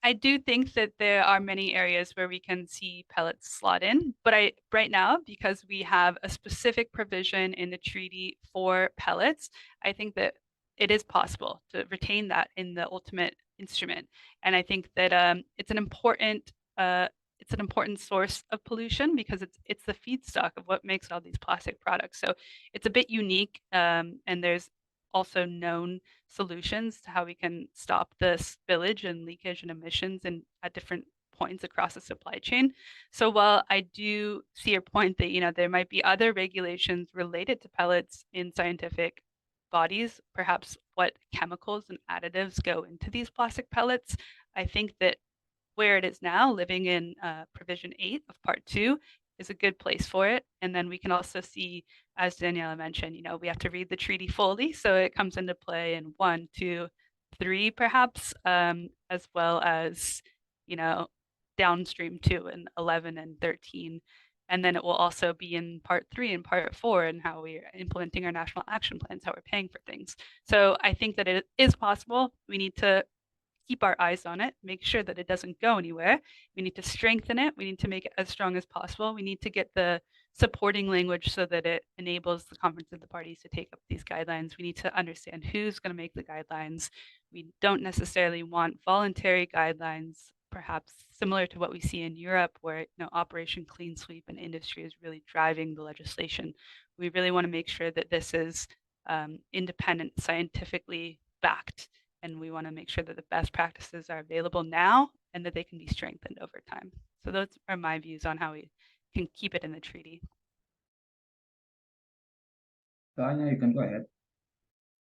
I do think that there are many areas where we can see pellets slot in, but right now, because we have a specific provision in the treaty for pellets, I think that it is possible to retain that in the ultimate instrument. And I think that it's an important it's an important source of pollution because it's the feedstock of what makes all these plastic products. So it's a bit unique, and there's also known solutions to how we can stop the spillage and leakage and emissions at different points across the supply chain. So while I do see your point that there might be other regulations related to pellets in scientific bodies, perhaps what chemicals and additives go into these plastic pellets, I think that where it is now, living in provision 8 of part 2 is a good place for it. And then we can also see, as Daniela mentioned, we have to read the treaty fully. So it comes into play in 1, 2, 3, perhaps, as well as, downstream 2 in 11 and 13. And then it will also be in part 3 and part 4 and how we are implementing our national action plans, how we're paying for things. So I think that it is possible. We need to keep our eyes on it, make sure that it doesn't go anywhere. We need to strengthen it. We need to make it as strong as possible. We need to get the supporting language so that it enables the Conference of the Parties to take up these guidelines. We need to understand who's going to make the guidelines. We don't necessarily want voluntary guidelines, perhaps similar to what we see in Europe, where Operation Clean Sweep and industry is really driving the legislation. We really want to make sure that this is independent, scientifically backed, and we want to make sure that the best practices are available now and that they can be strengthened over time. So those are my views on how we can keep it in the treaty. Tanya, you can go ahead.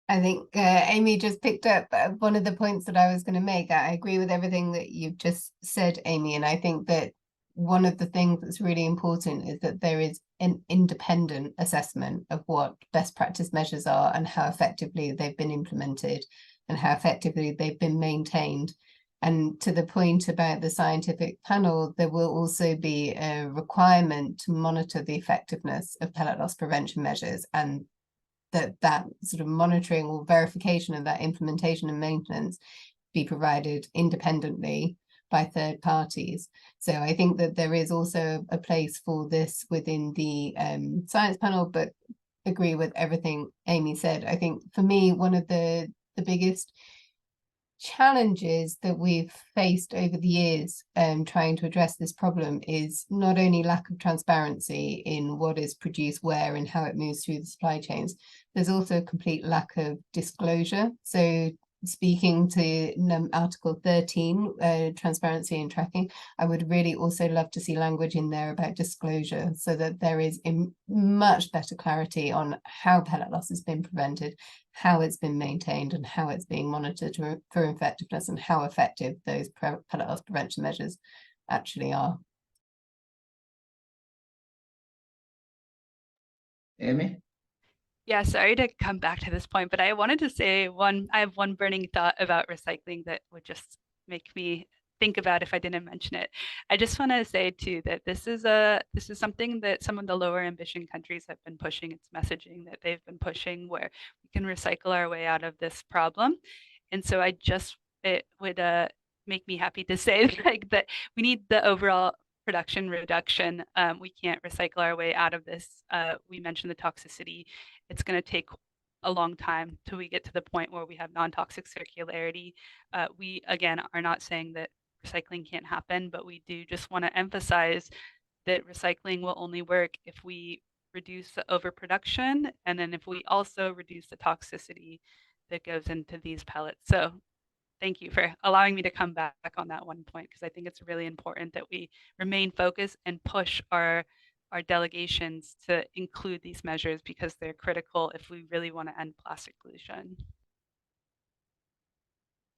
I think Amy just picked up one of the points that I was going to make. I agree with everything that you've just said, Amy, and I think that one of the things that's really important is that there is an independent assessment of what best practice measures are and how effectively they've been implemented and how effectively they've been maintained. And to the point about the scientific panel, there will also be a requirement to monitor the effectiveness of pellet loss prevention measures, and that sort of monitoring or verification of that implementation and maintenance be provided independently by third parties. So I think that there is also a place for this within the science panel, but agree with everything Amy said. I think for me, one of the biggest challenges that we've faced over the years trying to address this problem is not only lack of transparency in what is produced where and how it moves through the supply chains, there's also a complete lack of disclosure. So speaking to Article 13, transparency and tracking, I would really also love to see language in there about disclosure so that there is much better clarity on how pellet loss has been prevented, how it's been maintained, and how it's being monitored for effectiveness and how effective those pellet loss prevention measures actually are. Amy? Yeah, sorry to come back to this point, but I wanted to say I have one burning thought about recycling that would just make me think about if I didn't mention it. I just want to say too that this is something that some of the lower ambition countries have been pushing. It's messaging that they've been pushing where we can recycle our way out of this problem. And so it would make me happy to say like that we need the overall production reduction. We can't recycle our way out of this. We mentioned the toxicity. It's going to take a long time till we get to the point where we have non-toxic circularity. We, again, are not saying that recycling can't happen, but we do just want to emphasize that recycling will only work if we reduce the overproduction and then if we also reduce the toxicity that goes into these pellets. So thank you for allowing me to come back on that one point, because I think it's really important that we remain focused and push our delegations to include these measures because they're critical if we really want to end plastic pollution.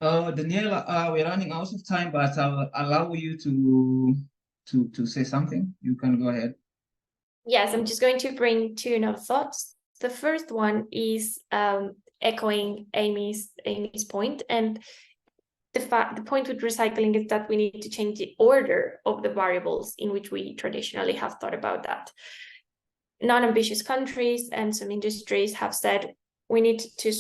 Daniela, we're running out of time, but I'll allow you to say something. You can go ahead. Yes, I'm just going to bring two note thoughts. The first one is echoing Amy's point, and the point with recycling is that we need to change the order of the variables in which we traditionally have thought about that. Non-ambitious countries and some industries have said we need to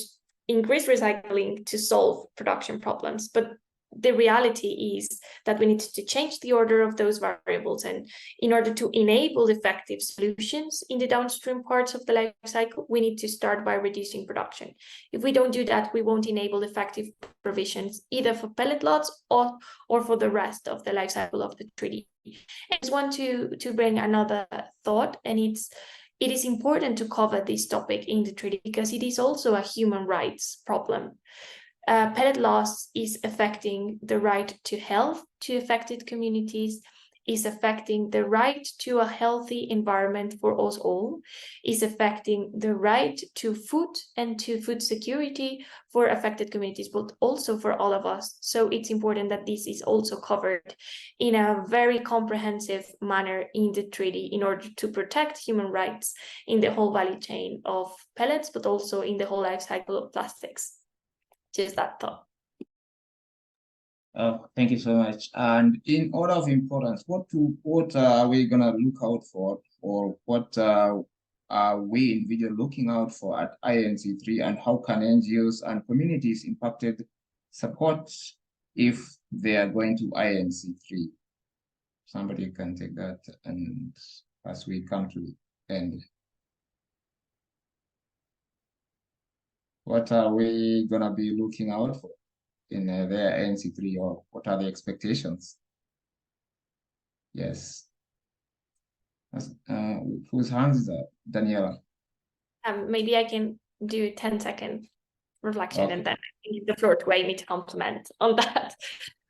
increase recycling to solve production problems, but the reality is that we need to change the order of those variables, and in order to enable effective solutions in the downstream parts of the life cycle, we need to start by reducing production. If we don't do that, we won't enable effective provisions either for pellet lots or for the rest of the life cycle of the treaty. I just want to bring another thought, and it is important to cover this topic in the treaty because it is also a human rights problem. Pellet loss is affecting the right to health to affected communities, is affecting the right to a healthy environment for us all, is affecting the right to food and to food security for affected communities, but also for all of us. So it's important that this is also covered in a very comprehensive manner in the treaty in order to protect human rights in the whole value chain of pellets, but also in the whole life cycle of plastics. Just that thought. Thank you so much. And in order of importance, what are we gonna look out for, or what are we individually looking out for at INC3, and how can NGOs and communities impacted support if they are going to INC3? Somebody can take that, and as we come to the end. What are we gonna be looking out for in their INC3, or what are the expectations? Yes. Whose hands is that? Daniela. Maybe I can do a 10-second reflection, Okay. and then I give the floor to Amy to compliment on that.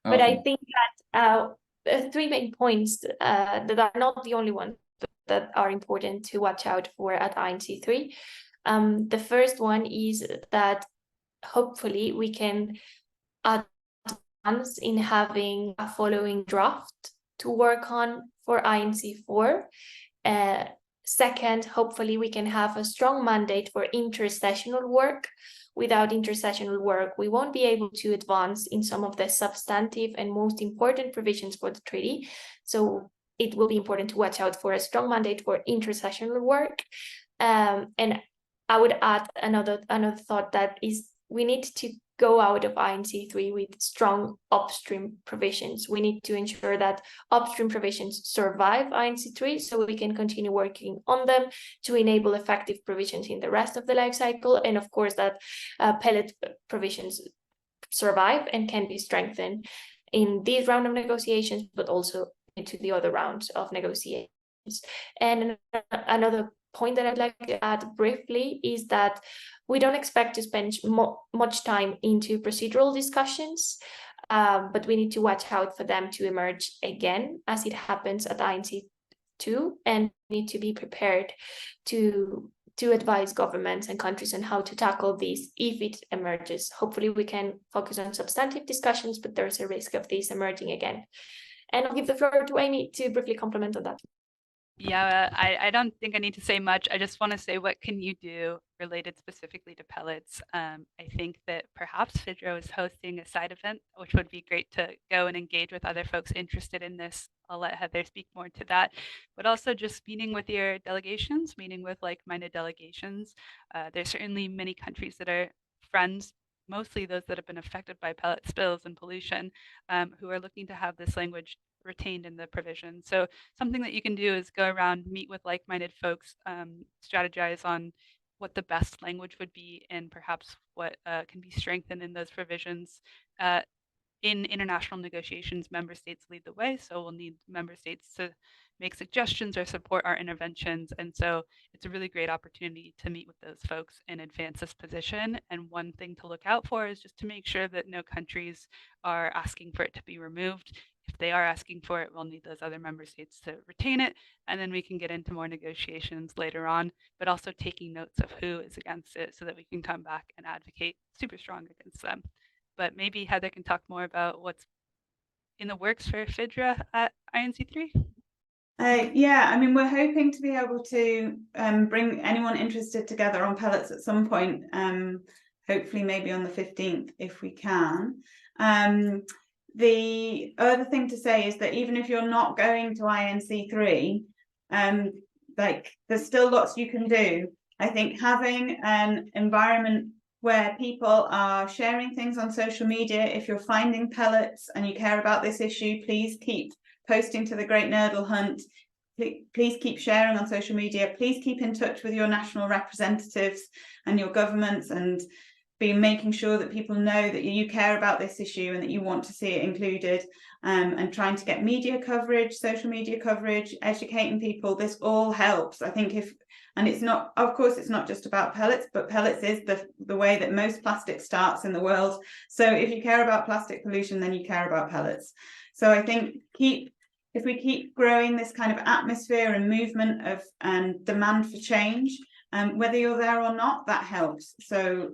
But I think that 3 main points that are not the only ones that are important to watch out for at INC3. The first one is that hopefully we can advance in having a following draft to work on for INC4. Second, hopefully we can have a strong mandate for intersessional work. Without intersessional work, we won't be able to advance in some of the substantive and most important provisions for the treaty. So it will be important to watch out for a strong mandate for intersessional work. And I would add another thought, that is, we need to go out of INC3 with strong upstream provisions. We need to ensure that upstream provisions survive INC3 so we can continue working on them to enable effective provisions in the rest of the life cycle. And of course that pellet provisions survive and can be strengthened in this round of negotiations, but also into the other rounds of negotiations. And another point that I'd like to add briefly is that we don't expect to spend much time into procedural discussions, but we need to watch out for them to emerge again as it happens at INC2, and need to be prepared to advise governments and countries on how to tackle this if it emerges. Hopefully we can focus on substantive discussions, but there's a risk of this emerging again. And I'll give the floor to Amy to briefly comment on that. Yeah, I don't think I need to say much. I just want to say, what can you do related specifically to pellets? I think that perhaps FIDRO is hosting a side event, which would be great to go and engage with other folks interested in this. I'll let Heather speak more to that, but also just meeting with your delegations, meeting with like-minded delegations. There's certainly many countries that are friends, mostly those that have been affected by pellet spills and pollution, who are looking to have this language retained in the provision. So something that you can do is go around, meet with like-minded folks, strategize on what the best language would be, and perhaps what can be strengthened in those provisions. In international negotiations, member states lead the way, so we'll need member states to make suggestions or support our interventions. And so it's a really great opportunity to meet with those folks and advance this position. And one thing to look out for is just to make sure that no countries are asking for it to be removed. If they are asking for it, we'll need those other member states to retain it, and then we can get into more negotiations later on, but also taking notes of who is against it so that we can come back and advocate super strong against them. But maybe Heather can talk more about what's in the works for FIDRA at INC3. Yeah, I mean, we're hoping to be able to bring anyone interested together on pellets at some point, hopefully maybe on the 15th if we can. The other thing to say is that even if you're not going to INC3, like there's still lots you can do. I think having an environment where people are sharing things on social media. If you're finding pellets and you care about this issue, please keep posting to the Great Nurdle Hunt. Please keep sharing on social media. Please keep in touch with your national representatives and your governments, and be making sure that people know that you care about this issue and that you want to see it included, and trying to get media coverage, social media coverage, educating people. This all helps. I think and it's not, of course, it's not just about pellets, but pellets is the way that most plastic starts in the world. So if you care about plastic pollution, then you care about pellets. So I think if we keep growing this kind of atmosphere and movement of demand for change, whether you're there or not, that helps. So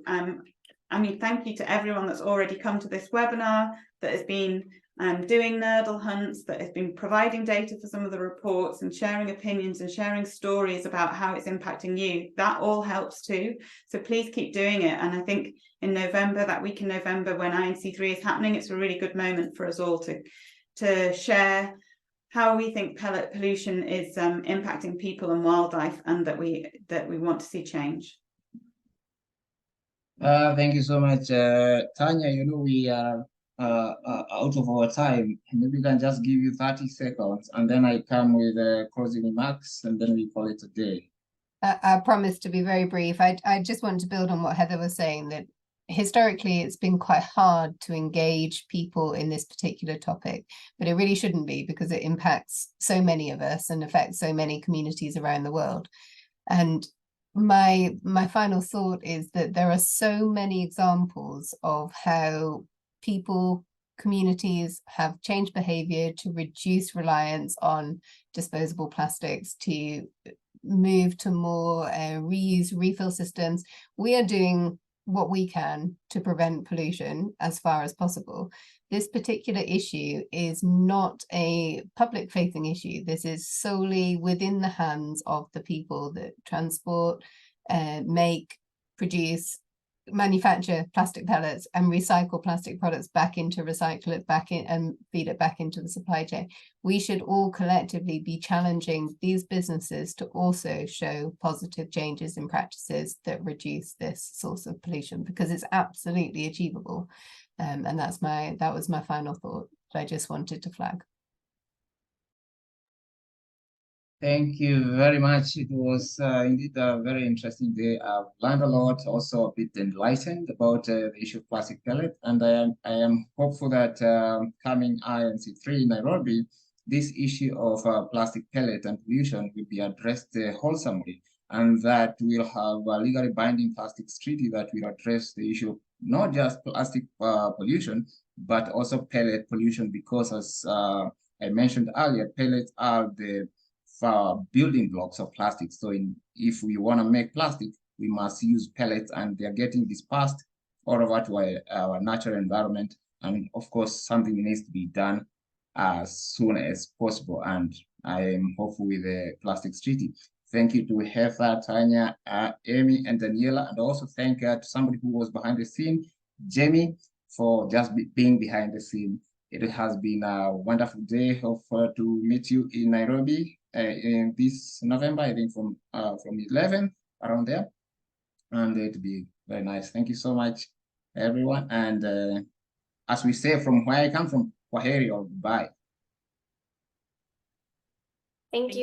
I mean, thank you to everyone that's already come to this webinar, that has been doing Nurdle hunts, that has been providing data for some of the reports and sharing opinions and sharing stories about how it's impacting you. That all helps too. So please keep doing it. And I think in November, that week in November when INC3 is happening, it's a really good moment for us all to share how we think pellet pollution is impacting people and wildlife, and that we want to see change. Thank you so much, Tanya. You know, we are out of our time. Maybe we can just give you 30 seconds, and then I come with closing remarks, and then we call it a day. I promise to be very brief. I just want to build on what Heather was saying, that historically it's been quite hard to engage people in this particular topic, but it really shouldn't be, because it impacts so many of us and affects so many communities around the world. And my final thought is that there are so many examples of how people, communities have changed behavior to reduce reliance on disposable plastics, to move to more reuse, refill systems. We are doing what we can to prevent pollution as far as possible. This particular issue is not a public facing issue. This is solely within the hands of the people that transport, make, produce, manufacture plastic pellets and recycle plastic products back into, recycle it back in and feed it back into the supply chain. We should all collectively be challenging these businesses to also show positive changes in practices that reduce this source of pollution, because it's absolutely achievable. And that was my final thought that I just wanted to flag. Thank you very much. It was indeed a very interesting day. I've learned a lot, also a bit enlightened about the issue of plastic pellet, and I am hopeful that coming INC3 in Nairobi, this issue of plastic pellet and pollution will be addressed wholesomely, and that we'll have a legally binding plastics treaty that will address the issue of not just plastic pollution, but also pellet pollution, because as I mentioned earlier, pellets are the building blocks of plastic. So if we want to make plastic, we must use pellets, and they're getting dispersed all over to our natural environment. And of course, something needs to be done as soon as possible. And I am hopeful with the plastics treaty. Thank you to Heather, Tanya, Amy, and Daniela, and also thank to somebody who was behind the scene, Jamie, for just being behind the scene. It has been a wonderful day to meet you in Nairobi in this November, I think from 11 around there, and it'll be very nice. Thank you so much, everyone. And as we say from where I come from, kwaheri or goodbye. Thank you.